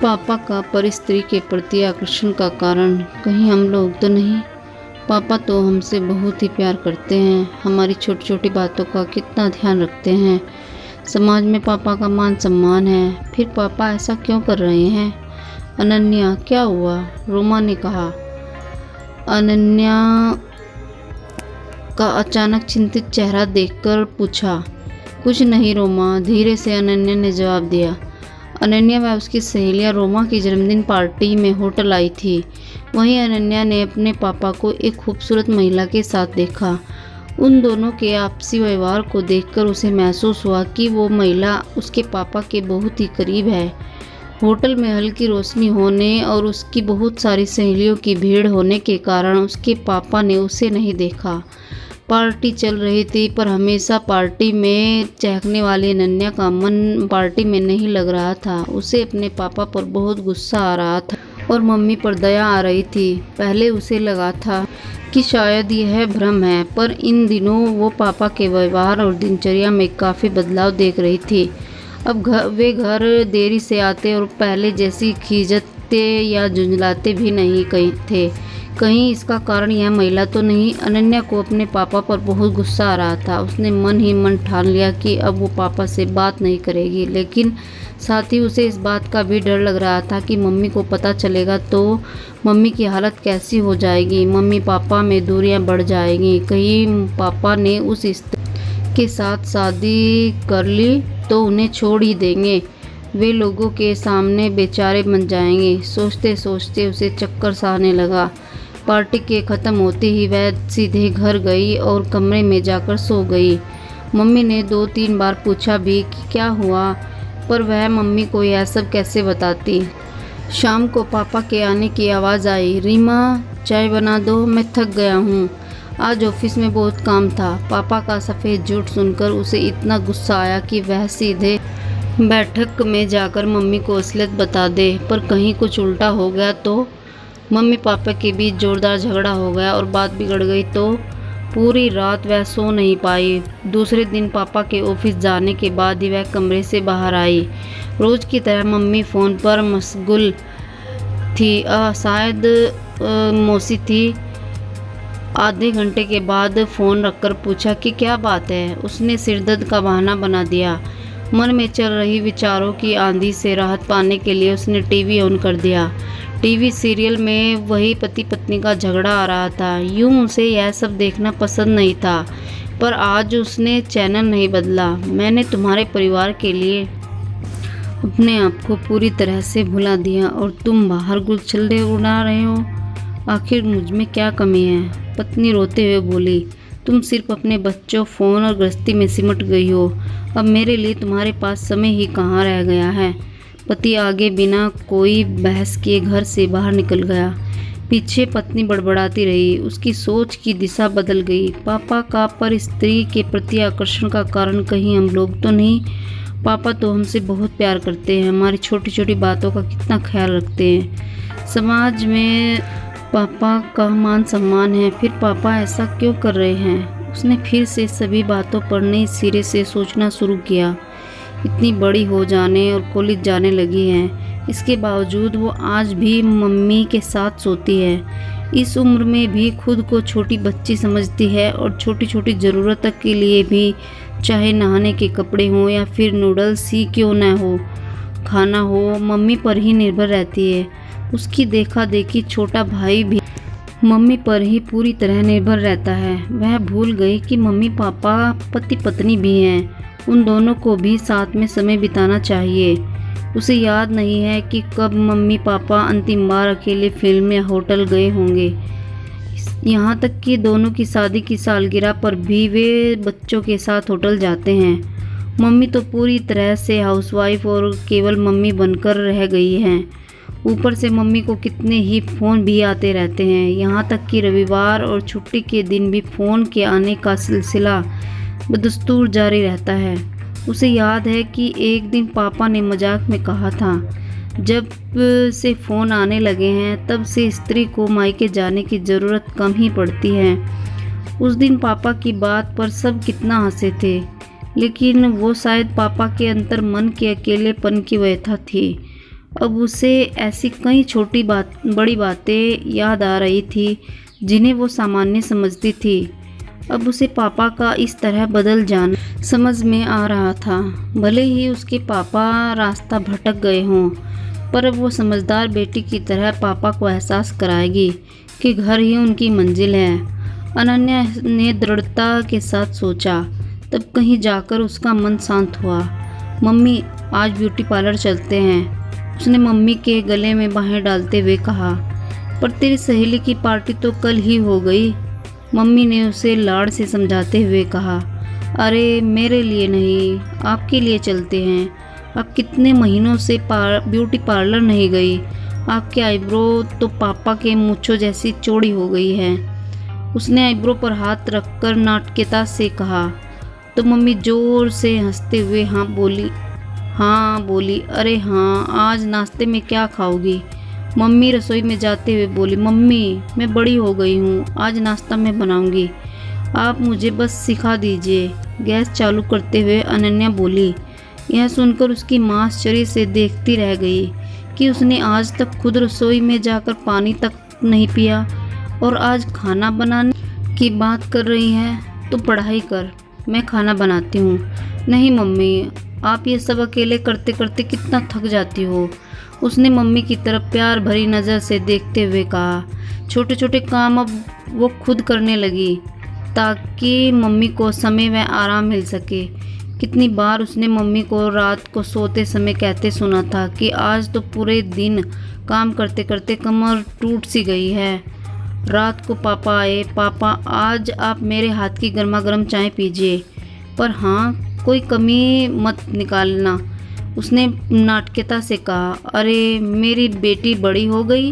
पापा का पर स्त्री के प्रति आकर्षण का कारण कहीं हम लोग तो नहीं। पापा तो हमसे बहुत ही प्यार करते हैं, हमारी छोटी छोटी बातों का कितना ध्यान रखते हैं। समाज में पापा का मान सम्मान है, फिर पापा ऐसा क्यों कर रहे हैं? अनन्या, क्या हुआ? रोमा ने कहा। अनन्या का अचानक चिंतित चेहरा देखकर पूछा। कुछ नहीं रोमा, धीरे से अनन्या ने जवाब दिया। अनन्या व उसकी सहेलियां रोमा की जन्मदिन पार्टी में होटल आई थी। वहीं अनन्या ने अपने पापा को एक खूबसूरत महिला के साथ देखा। उन दोनों के आपसी व्यवहार को देखकर उसे महसूस हुआ कि वो महिला उसके पापा के बहुत ही करीब है। होटल में हल्की रोशनी होने और उसकी बहुत सारी सहेलियों की भीड़ होने के कारण उसके पापा ने उसे नहीं देखा। पार्टी चल रही थी, पर हमेशा पार्टी में चहकने वाली अनन्या का मन पार्टी में नहीं लग रहा था। उसे अपने पापा पर बहुत गुस्सा आ रहा था और मम्मी पर दया आ रही थी। पहले उसे लगा था कि शायद यह भ्रम है, पर इन दिनों वो पापा के व्यवहार और दिनचर्या में काफ़ी बदलाव देख रही थी। अब वे घर देरी से आते और पहले जैसी खींचते या झुंझलाते भी नहीं थे। कहीं इसका कारण यह महिला तो नहीं? अनन्या को अपने पापा पर बहुत गुस्सा आ रहा था। उसने मन ही मन ठान लिया कि अब वो पापा से बात नहीं करेगी, लेकिन साथ ही उसे इस बात का भी डर लग रहा था कि मम्मी को पता चलेगा तो मम्मी की हालत कैसी हो जाएगी। मम्मी पापा में दूरियां बढ़ जाएंगी। कहीं पापा ने उस स्त्री के साथ शादी कर ली तो उन्हें छोड़ ही देंगे, वे लोगों के सामने बेचारे बन जाएंगे। सोचते सोचते उसे चक्कर सा आने लगा। पार्टी के ख़त्म होते ही वह सीधे घर गई और कमरे में जाकर सो गई। मम्मी ने 2-3 बार पूछा भी कि क्या हुआ, पर वह मम्मी को यह सब कैसे बताती। शाम को पापा के आने की आवाज़ आई। रीमा, चाय बना दो, मैं थक गया हूँ, आज ऑफिस में बहुत काम था। पापा का सफ़ेद झूठ सुनकर उसे इतना गुस्सा आया कि वह सीधे बैठक में जाकर मम्मी को असलियत बता दे, पर कहीं कुछ उल्टा हो गया तो मम्मी पापा के बीच जोरदार झगड़ा हो गया और बात बिगड़ गई तो पूरी रात वह सो नहीं पाई। दूसरे दिन पापा के ऑफिस जाने के बाद ही वह कमरे से बाहर आई। रोज़ की तरह मम्मी फ़ोन पर मशगूल थी। शायद मौसी थी। आधे घंटे के बाद फ़ोन रखकर पूछा कि क्या बात है। उसने सिरदर्द का बहाना बना दिया। मन में चल रही विचारों की आंधी से राहत पाने के लिए उसने टीवी ऑन कर दिया। टीवी सीरियल में वही पति पत्नी का झगड़ा आ रहा था। यूं उसे यह सब देखना पसंद नहीं था, पर आज उसने चैनल नहीं बदला। मैंने तुम्हारे परिवार के लिए अपने आप को पूरी तरह से भुला दिया और तुम बाहर गुलछल्ले उड़ा रहे हो। आखिर मुझ में क्या कमी है? पत्नी रोते हुए बोली। तुम सिर्फ अपने बच्चों, फ़ोन और गृहस्थी में सिमट गई हो। अब मेरे लिए तुम्हारे पास समय ही कहाँ रह गया है। पति आगे बिना कोई बहस किए घर से बाहर निकल गया। पीछे पत्नी बड़बड़ाती रही। उसकी सोच की दिशा बदल गई। पापा का पर स्त्री के प्रति आकर्षण का कारण कहीं हम लोग तो नहीं? पापा तो हमसे बहुत प्यार करते हैं, हमारी छोटी छोटी बातों का कितना ख्याल रखते हैं। समाज में पापा का मान सम्मान है, फिर पापा ऐसा क्यों कर रहे हैं? उसने फिर से सभी बातों पर नए सिरे से सोचना शुरू किया। इतनी बड़ी हो जाने और कॉलेज जाने लगी है, इसके बावजूद वो आज भी मम्मी के साथ सोती है। इस उम्र में भी खुद को छोटी बच्ची समझती है और छोटी छोटी ज़रूरतों के लिए भी, चाहे नहाने के कपड़े हों या फिर नूडल्स ही क्यों न हो, खाना हो, मम्मी पर ही निर्भर रहती है। उसकी देखा देखी छोटा भाई भी मम्मी पर ही पूरी तरह निर्भर रहता है। वह भूल गई कि मम्मी पापा पति पत्नी भी हैं, उन दोनों को भी साथ में समय बिताना चाहिए। उसे याद नहीं है कि कब मम्मी पापा अंतिम बार अकेले फिल्म या होटल गए होंगे। यहाँ तक कि दोनों की शादी की सालगिरह पर भी वे बच्चों के साथ होटल जाते हैं। मम्मी तो पूरी तरह से हाउसवाइफ और केवल मम्मी बनकर रह गई हैं। ऊपर से मम्मी को कितने ही फ़ोन भी आते रहते हैं। यहाँ तक कि रविवार और छुट्टी के दिन भी फ़ोन के आने का सिलसिला बदस्तूर जारी रहता है। उसे याद है कि एक दिन पापा ने मजाक में कहा था, जब से फ़ोन आने लगे हैं तब से स्त्री को मायके जाने की ज़रूरत कम ही पड़ती है। उस दिन पापा की बात पर सब कितना हंसे थे, लेकिन वो शायद पापा के अंतर मन के अकेलेपन की व्यथा थी। अब उसे ऐसी कई छोटी बड़ी बातें याद आ रही थी जिन्हें वो सामान्य समझती थी। अब उसे पापा का इस तरह बदल जाना समझ में आ रहा था। भले ही उसके पापा रास्ता भटक गए हों, पर अब वो समझदार बेटी की तरह पापा को एहसास कराएगी कि घर ही उनकी मंजिल है। अनन्या ने दृढ़ता के साथ सोचा। तब कहीं जाकर उसका मन शांत हुआ। मम्मी, आज ब्यूटी पार्लर चलते हैं, उसने मम्मी के गले में बाहें डालते हुए कहा। पर तेरी सहेली की पार्टी तो कल ही हो गई, मम्मी ने उसे लाड़ से समझाते हुए कहा। अरे मेरे लिए नहीं, आपके लिए चलते हैं। आप कितने महीनों से ब्यूटी पार्लर नहीं गई। आपके आईब्रो तो पापा के मूंछों जैसी चौड़ी हो गई है। उसने आईब्रो पर हाथ रखकर नाटकीयता से कहा। तो मम्मी जोर से हंसते हुए हाँ बोली। अरे हाँ, आज नाश्ते में क्या खाओगी? मम्मी रसोई में जाते हुए बोली। मम्मी, मैं बड़ी हो गई हूँ, आज नाश्ता मैं बनाऊंगी, आप मुझे बस सिखा दीजिए, गैस चालू करते हुए अनन्या बोली। यह सुनकर उसकी माँ आश्चर्य से देखती रह गई कि उसने आज तक खुद रसोई में जाकर पानी तक नहीं पिया और आज खाना बनाने की बात कर रही है। तो पढ़ाई कर, मैं खाना बनाती हूँ। नहीं मम्मी, आप ये सब अकेले करते करते कितना थक जाती हो, उसने मम्मी की तरफ प्यार भरी नज़र से देखते हुए कहा। छोटे छोटे काम अब वो खुद करने लगी ताकि मम्मी को समय व आराम मिल सके। कितनी बार उसने मम्मी को रात को सोते समय कहते सुना था कि आज तो पूरे दिन काम करते करते कमर टूट सी गई है। रात को पापा आए, पापा आज आप मेरे हाथ की गर्मा गर्म चाय पीजिए, पर हाँ कोई कमी मत निकालना, उसने नाटकीयता से कहा। अरे मेरी बेटी बड़ी हो गई,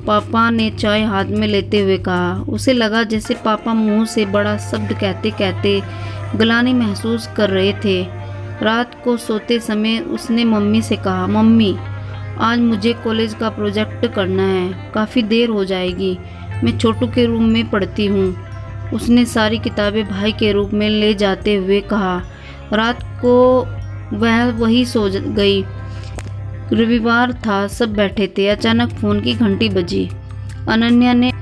पापा ने चाय हाथ में लेते हुए कहा। उसे लगा जैसे पापा मुंह से बड़ा शब्द कहते कहते ग्लानि महसूस कर रहे थे। रात को सोते समय उसने मम्मी से कहा। मम्मी, आज मुझे कॉलेज का प्रोजेक्ट करना है, काफ़ी देर हो जाएगी, मैं छोटू के रूम में पढ़ती हूँ, उसने सारी किताबें भाई के रूप में ले जाते हुए कहा। रात को वह वही सो गई। रविवार था, सब बैठे थे। अचानक फ़ोन की घंटी बजी। अनन्या ने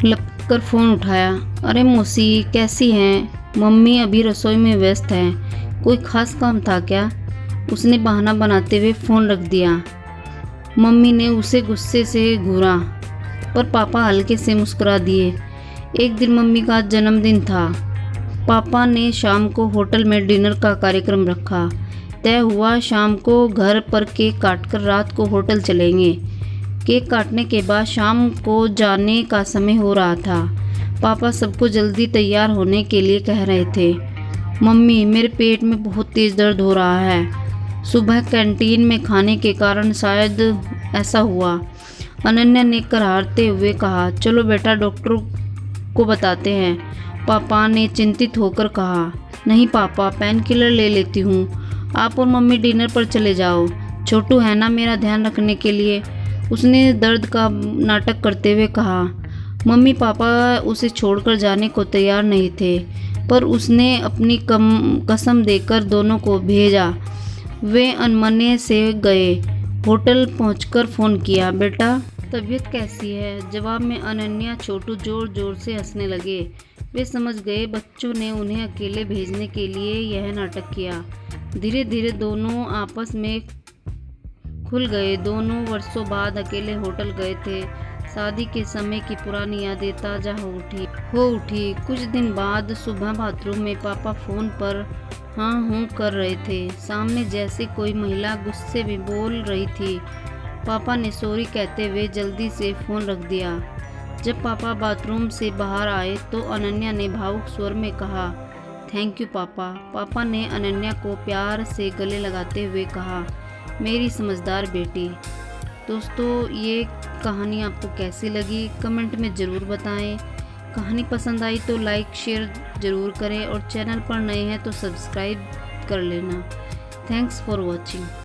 लपकर फ़ोन उठाया। अरे मौसी, कैसी हैं? मम्मी अभी रसोई में व्यस्त हैं, कोई ख़ास काम था क्या? उसने बहाना बनाते हुए फ़ोन रख दिया। मम्मी ने उसे गुस्से से घूरा, पर पापा हल्के से मुस्कुरा दिए। एक दिन मम्मी का जन्मदिन था। पापा ने शाम को होटल में डिनर का कार्यक्रम रखा। तय हुआ शाम को घर पर केक काटकर रात को होटल चलेंगे। केक काटने के बाद शाम को जाने का समय हो रहा था। पापा सबको जल्दी तैयार होने के लिए कह रहे थे। मम्मी, मेरे पेट में बहुत तेज़ दर्द हो रहा है, सुबह कैंटीन में खाने के कारण शायद ऐसा हुआ, अनन्या ने करारते हुए कहा। चलो बेटा, डॉक्टर को बताते हैं, पापा ने चिंतित होकर कहा। नहीं पापा, पेन किलर ले लेती हूँ, आप और मम्मी डिनर पर चले जाओ, छोटू है ना मेरा ध्यान रखने के लिए, उसने दर्द का नाटक करते हुए कहा। मम्मी पापा उसे छोड़कर जाने को तैयार नहीं थे, पर उसने अपनी कसम देकर दोनों को भेजा। वे अनमने से गए। होटल पहुंचकर फ़ोन किया। बेटा, तबीयत कैसी है? जवाब में अनन्या छोटू जोर जोर से हंसने लगे। वे समझ गए बच्चों ने उन्हें अकेले भेजने के लिए यह नाटक किया। धीरे धीरे दोनों आपस में खुल गए। दोनों वर्षों बाद अकेले होटल गए थे। शादी के समय की पुरानी यादें ताज़ा हो उठी। कुछ दिन बाद सुबह बाथरूम में पापा फ़ोन पर हाँ हूँ कर रहे थे। सामने जैसे कोई महिला गुस्से में बोल रही थी। पापा ने सॉरी कहते हुए जल्दी से फ़ोन रख दिया। जब पापा बाथरूम से बाहर आए तो अनन्या ने भावुक स्वर में कहा, थैंक यू पापा। पापा ने अनन्या को प्यार से गले लगाते हुए कहा, मेरी समझदार बेटी। दोस्तों, ये कहानी आपको कैसी लगी कमेंट में ज़रूर बताएं। कहानी पसंद आई तो लाइक शेयर ज़रूर करें और चैनल पर नए हैं तो सब्सक्राइब कर लेना। Thanks for watching.